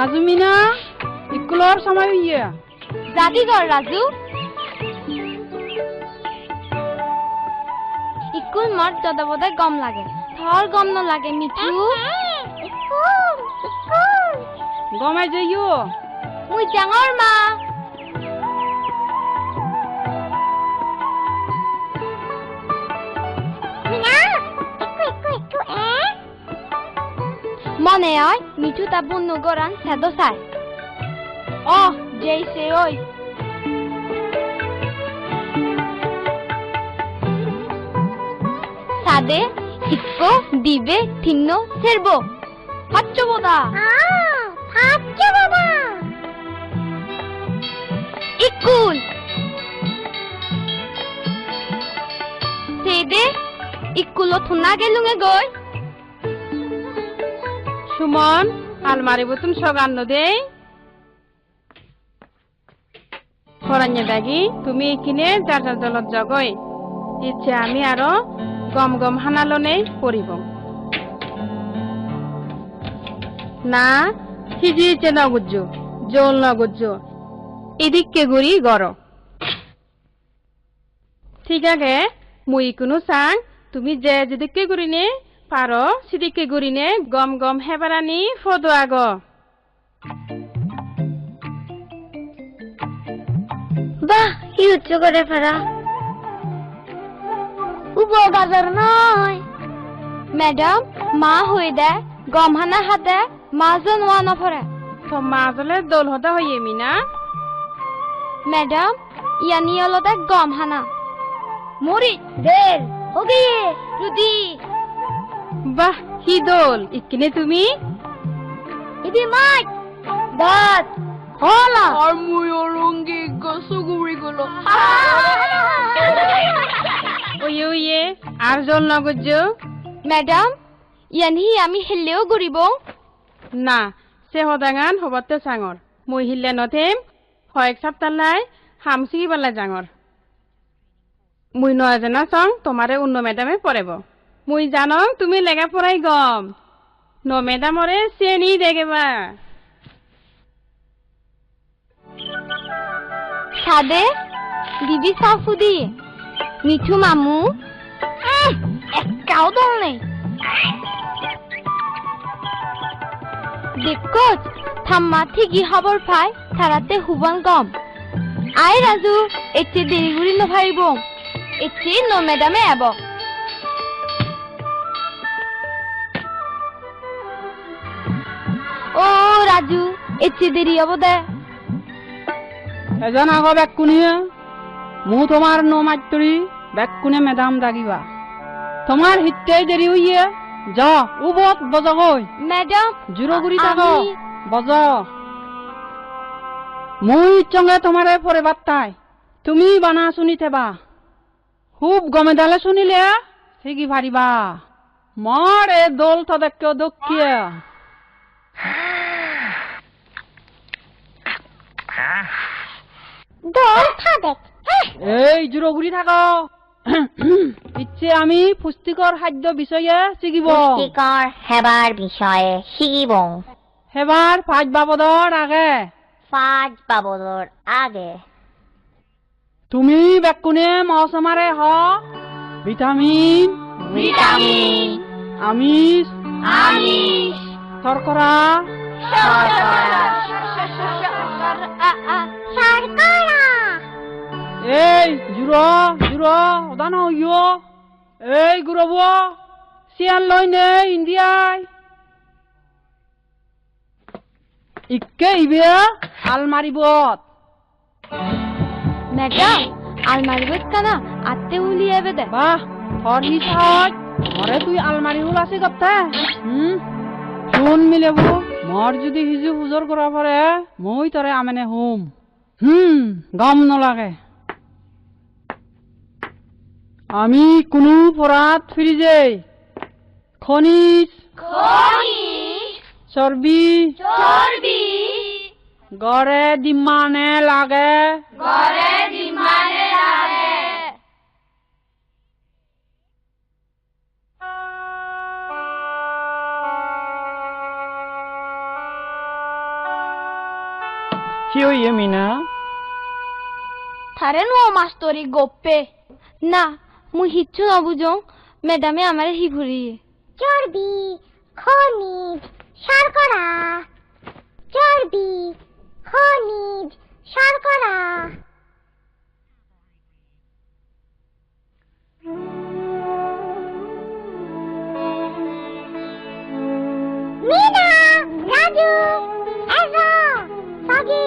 রাজু মিনা স্কুলৰ সময় হইয়া জাতি কর রাজু স্কুল মত যদবদে গম লাগে থর গম ন লাগে মিঠু গমাই যাইও মুই ডাঙর মা মনে হয় মিঠু তা বুনু গরান সেদো চাই যেইছে ওই সাদে ইকো দিবে থিন্ন সেরবো হাচ্চো বোদা ইকুল সেদে ইকুলো থুনা গেলুঙে গই সুমন আলমারি বতুন সগান্ন দেই ফরান্য দাগি তুমি এখানে যার যার জলত জগই ইচ্ছে আমি আরো গম গম হানালনে পড়িব না সিজিছে নগুজ্জ জল নগুজ্জ এদিককে গুড়ি গড় ঠিক আছে মুই কোনো চাং তুমি যে যেদিককে গুড়ি নে পারো সিদিককে গুড়ি নে গম গম হেবারানি ফদো আগ বাহ কি উচ্চ করে ফেরা উপকার নয় ম্যাডাম মা হই দে গম হানা হাতে মাজন ওয়া নফরে তো মাজলে দোল হদা হইয়ে মিনা ম্যাডাম ইয়ানি অলদে গম হানা মরি দের ওগিয়ে রুদি বাহ কি দোল ইকিনে তুমি ইদি মাই দাত হলা আর মুই অরঙ্গি গসুগুড়ি গুলো ওয়ে ওয়ে আর জল নগজ্জ ম্যাডাম ইয়ানি আমি হেলেও গরিব না সে হদাঙান হবতে চাঙর মুই হিলে নথেম হয়েক সপ্তাহলাই হামসিকি বালা জাঙর মুই নয় জানা চং তোমারে অন্য ম্যাডামে পড়েব মুই জানং তুমি লেগা পড়াই গম ন ম্যাডামরে চেনি দেগেবা সাদে দিবি সাফুদি মিঠু মামু একটাও দল নেই দেখো থাম্মা ঠিকই খবর পাই থারাতে হুবান গম আই রাজু এতে দেরি গুড়ি নভাইব এতে ন ম্যাডামে আব ও রাজু এতে দেরি হব দে এজন আগ বেকুনিয়ে মু তোমার ন মাত্তরি বেকুনে ম্যাডাম দাগিবা তোমার হিতে দেরি হইয়ে যা উবত বজগই ম্যাডাম জুরগুড়ি থাকো বজ মুই চঙ্গে তোমারে পরে বাত্তাই তুমি বানা শুনি থেবা খুব গমে দালে শুনিলে ঠিকই ভারিবা মর এ দোল তদেক্য দক্ষিয়া দল থাদেক এই জুরগুড়ি থাকো ইচ্ছে আমি পুষ্টিকর খাদ্য বিষয়ে শিকিব পুষ্টিকর হেবার বিষয়ে শিকিব হেবার 5 বাবদর আগে 5 বাবদর আগে তুমি বেকুনে মৌসমারে হ ভিটামিন ভিটামিন আমিষ আমিষ শর্করা শর্করা এই জুরো জুরো ওদান হইও এই গুরব সিয়ান লই নে ইন্ডিয়ায় ইকে ইবে আলমারিবত ম্যাডাম আলমারি বত কানা আতে উলিয়ে দে বাহ থর হিসাব মরে তুই আলমারি হুল আছে গপ্তা শুন মিলেব মর যদি হিজু হুজর করা পরে মই তরে আমেনে হুম গম নলাগে আমি কোনো পরাত ফিরিজে খনিজ চর্বি গড়ে দিমানে লাগে মিনা থারে নো মাস্তরি গপ্পে না মুই হিচ্ছু নবুজং ম্যাডামে আমারে হিভুরিয়ে চর্বি খনিজ শর্করা চর্বি খনিজ শর্করা মিনা রাজু এসো সাগি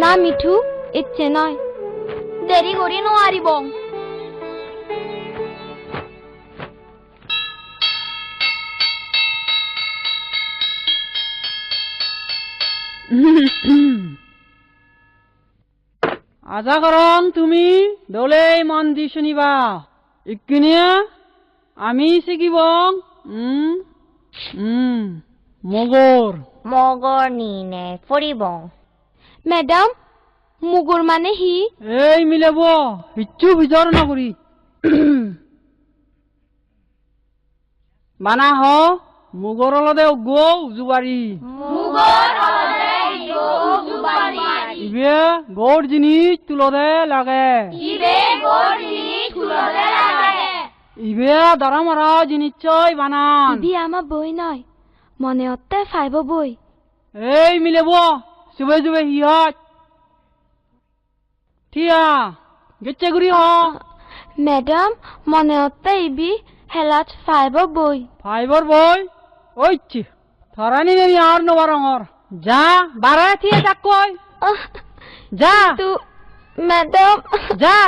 না মিঠু ইচ্ছে নয় দেরি করি নো আরিব আশা করং তুমি দলে মন দি শুনিবা ইকিনে আমি শিকিবং মগর মগর নিনে ফরিবং ম্যাডাম মুগুর মানে হি এই মিলাব হিচ্ছু বিচার না করি বানা হ মুগর লদে গো উজুবারি ইবে গোড় জিনিস তুলদে লাগে ইবে দরা মরা জিনিস চই বানান বি আমার বই নয় মনে অত্তে ফাইব বই এই মিলাব সুবে সুবে হিয়াত ঠিয়া গেচ্ছে গুড়ি হ ম্যাডাম মনে অত্তে ইবি হেলাত ফাইব বই ফাইবার বই ওইছি থরানি নেই আর নবা রঙর যা বারা থিয়ে যাক কই যা তু ম্যাডাম যা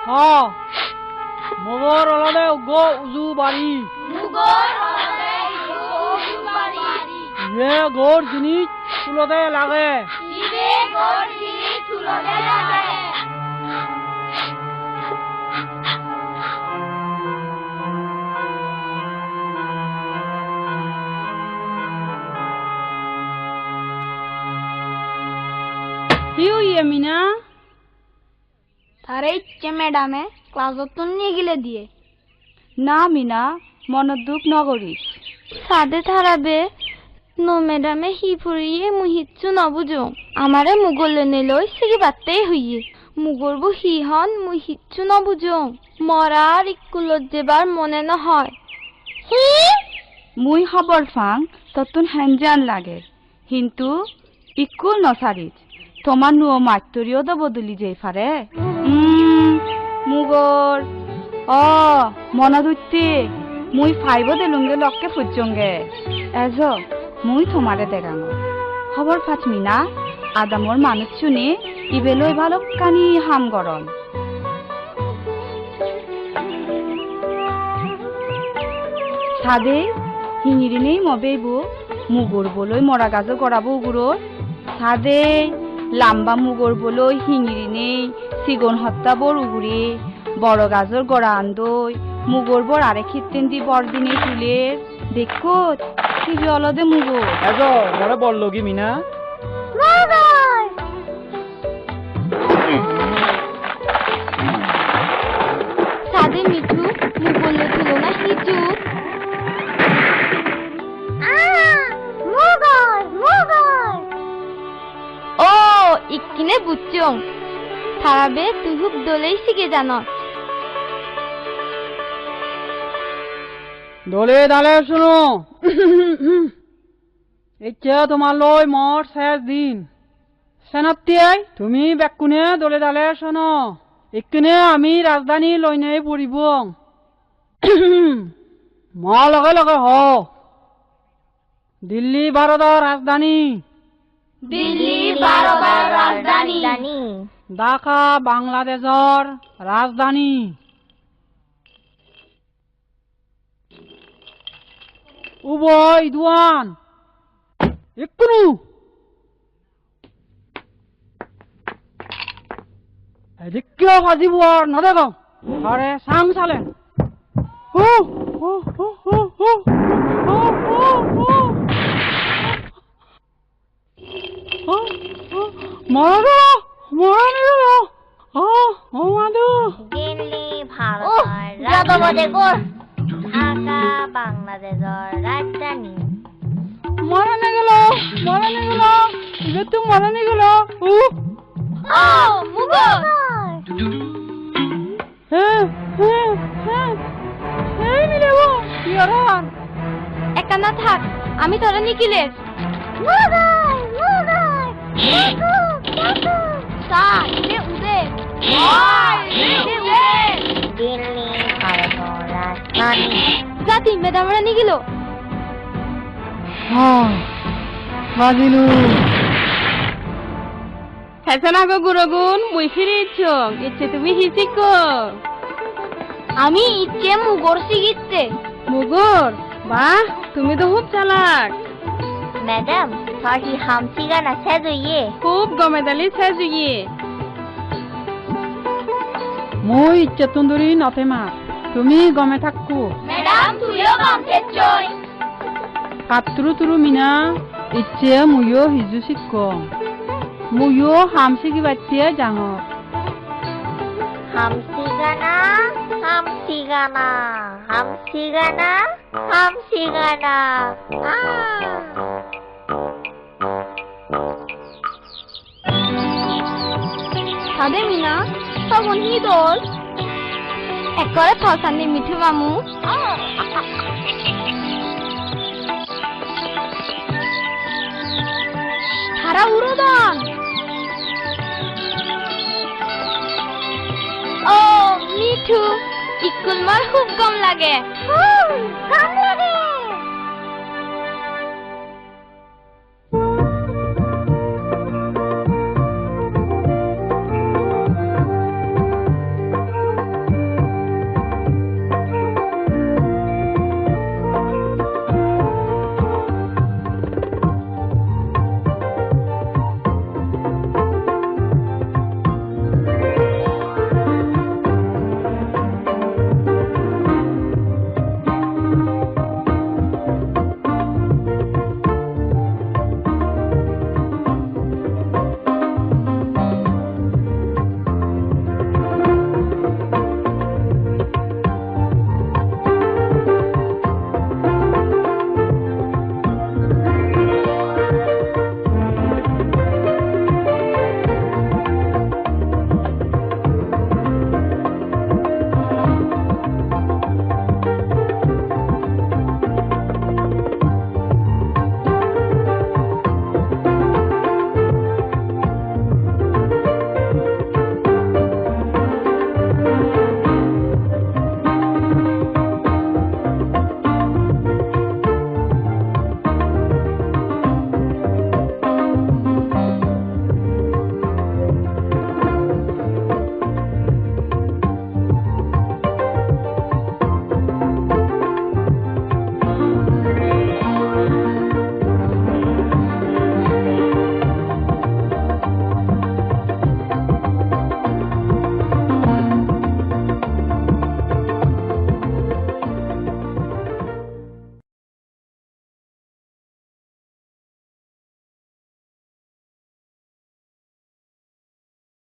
হ মগর অলদে গো উজু বাড়ি ইয়ে গোর জিনিস তুলদে লাগে কি হইয়ে মিনা তারে ইচ্ছে ম্যাডামে ক্লাসত নিয়ে গেলে দিয়ে না মিনা মনত দুঃখ নকরিস সাদে থারাবে নো ম্যাডামে হি ফুরিয়ে মুই হিচ্ছু নবুজং আমারে মুগলে নেলই সিগি বাত্তেই হইয়ে মুগরবু হি হন মুই হিচ্ছু নবুজং মরার ইকুলত যেবার মনে নহয় হি মুই খবর ফাং ততুন হ্যাঞ্জান লাগে কিন্তু ইকুল নসারিস তোমার নুয়ো মাতরিও তো বদলি যেই ফারে মুগর মনা ধরতে মুই ফাইব দেলুঙ্গে লক্কে ফুজঙ্গে এজ মুই তোমারে দেখাঙ খবর ফাচমি না আদামর মানুষ শুনে ইবেলই ভালো কানি হাম গরম সাদে হিঙিরি নেই মবেইবু মুগুর বলই মরা গাছ গড়াবো উগুরোর সাদে লাম্বা মুগর বলই হিঙিরি নেই সিগন হত্যা বড় উগুরে বড় গাজর গড়া আন্দই মুগর বর আরেক খিত্তেন দি বড়দিনে তুলের দেখো কি অলদে মুগর এজো মরে বললো কি মিনা মগর সাদে মিঠু মুগলে তুলনা হিজু মগর মগর ও ইকিনে বুচ্চং থারাবে তুই খুব দলেই শিখে জানো দলে দালে শুনো ইচ্ছে তোমার লই মর শেষ দিন সেনাপ্তিয়াই তুমি বেকুনে দলে দালে শোনো ইকিনে আমি রাজধানী লইনে পড়িব ম লগে লগে হ দিল্লী ভারতৰ রাজধানী দিল্লী ভারতের রাজধানী ঢাকা বাংলাদেশৰ রাজধানী উভয় দুয়ান একটু এদিকে ভাজিব আর না দেখো আরে সাং চালেন মারা মারা মাদু দিল্লি ভারতের রাজধানী ঢাকা বাংলাদেশের রাজধানী মরানে গেল এবার তো মরানে গেল ও মুগল একানা থাক আমি তোরা নিকিলের মুগল মুগল কাকু তা রে উদে দিল্লি ভারত রাজধানী জাতি মেদামরা নিগিল বাজিলু হেসেন আগো গুরগুন মুই ফিরে ইচ্ছে তুমি হিসিক আমি ইচ্ছে মুগর শিখিচ্ছে মুগুর বাহ তুমি তো খুব চালাক ম্যাডাম থাকি হামসি গানা সেজইয়ে খুব গমেদালি সেজুইয়ে মই ইচ্ছে তুন্দুরি নথে মা তুমি গমে থাকু ম্যাডাম তুইও কাম তেচই কাতরু তুরু মিনা ইচ্ছে মুইও হিজু শিক্ষ মুইও হামসি কি বাচ্চিয়ে যাঙ হামসি গানা হামসি গানা হামসি গানা হামসি গানা সাদে মিনা সবন হি দল একরে ফসানি মিঠু মামু ধারা উড়োদন ও মিঠু ইকুল মার খুব কম লাগে কাম লাগে